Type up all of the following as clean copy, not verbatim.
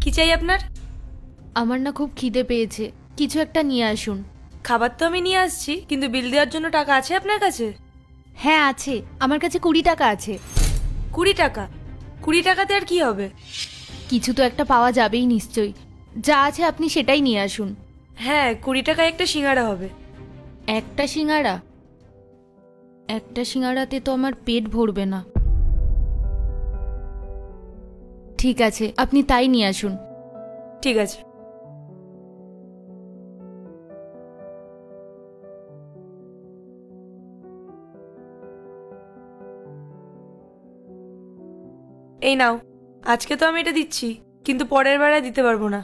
কি চাই আপনার? আমার না খুব খিদে পেয়েছে, কিছু একটা নিয়ে আসুন। খাবার তো আমি নিয়ে আসছি, কিন্তু বিল দেওয়ার জন্য টাকা আছে আপনার কাছে? হ্যাঁ আছে, আমার কাছে 20 টাকা আছে। 20 টাকা? 20 টাকাতে আর কি হবে? কিছু তো একটা পাওয়া যাবেই নিশ্চয়ই, যা আছে আপনি সেটাই নিয়ে আসুন। হ্যাঁ, 20 টাকায় একটা সিঙ্গাড়া হবে। একটা সিঙ্গাড়া? একটা সিঙ্গাড়াতে তো আমার পেট ভরবে না। ঠিক আছে, আপনি তাই নিয়ে আসুন। ঠিক আছে। এই নাও, আজকে তো আমি এটা দিচ্ছি, কিন্তু পরের বেলায় দিতে পারবো না।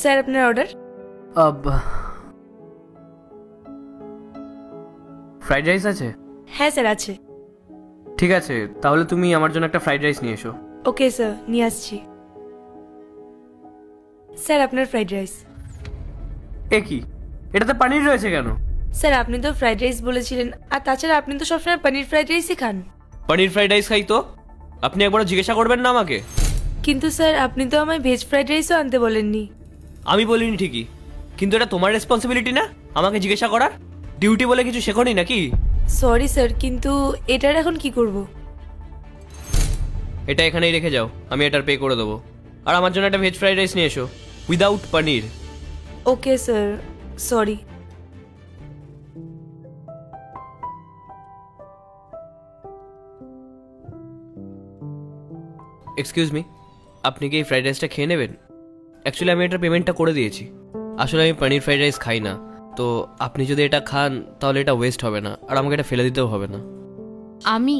স্যার, আপনার অর্ডার। ফ্রাইড রাইস আছে? হ্যাঁ স্যার, আছে। ঠিক আছে, তাহলে তুমি আমার জন্য একটা ফ্রাইড রাইস নিয়ে এসো। ওকে স্যার, নিয়ে আসছি। স্যার, আপনার ফ্রাইড রাইস। এ কি, এটাতে পানির রয়েছে কেন? স্যার, আপনি তো ফ্রাইড রাইস বলেছিলেন, আর তাছাড়া আপনি তো সবসময় পনির ফ্রাইড রাইসই খান। পনির ফ্রাইড রাইস খাই তো, আপনি একবার জিজ্ঞাসা করবেন না আমাকে? কিন্তু স্যার, আপনি তো আমায় ভেজ ফ্রাইড রাইসও আনতে বলেননি। আমি বলিনি ঠিকই, কিন্তু এটা তোমার রেসপন্সিবিলিটি না আমাকে জিজ্ঞাসা করার? ডিউটি বলে কিছু শেখোনি নাকি? সরি স্যার, কিন্তু এটার এখন কি করব? এটা এখানেই রেখে যাও, আমি এটার পে করে দেবো। আর আমার জন্য একটা ভেজ ফ্রাইড রাইস নিয়ে এসো, without paneer. Okay sir, sorry. Excuse me, আপনি কি এই ফ্রাইড রাইসটা খেয়ে নেবেন? অ্যাকচুয়ালি আমি এটার পেমেন্টটা করে দিয়েছি। আসলে আমি পনির ফ্রাইড রাইস খাই না, তো আপনি যদি এটা খান তাহলে এটা ওয়েস্ট হবে না, আর আমাকে এটা ফেলে দিতেও হবে না। আমি?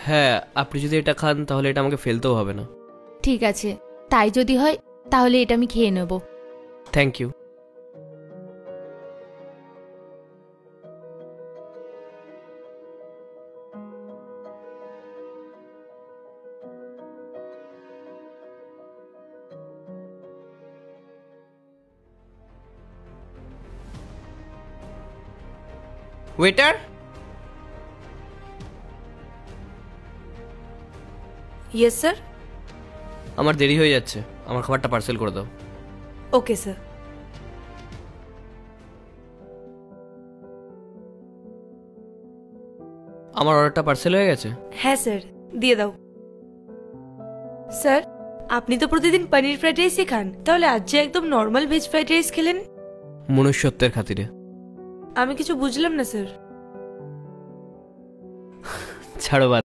হ্যাঁ, আপনি যদি এটা খান তাহলে এটা আমাকে ফেলতেও হবে না। ঠিক আছে, তাই যদি হয় তাহলে এটা আমি খেয়ে নেব। Thank you. Waiter, yes sir. আমার দেরি হয়ে যাচ্ছে, আমার খাবারটা পার্সেল করে দাও। Okay sir. আমার অর্ডারটা পার্সেল হয়ে গেছে? হ্যাঁ স্যার, দিয়ে দাও। স্যার, আপনি তো প্রতিদিন পনির ফ্রাইড রাইসই খান, তাহলে আজ যে একদম নর্মাল ভেজ ফ্রাইড রাইস খেলেন? মনুষ্যত্বের খাতিরে। আমি কিছু বুঝলাম না স্যার। ছাড়ো বাদ।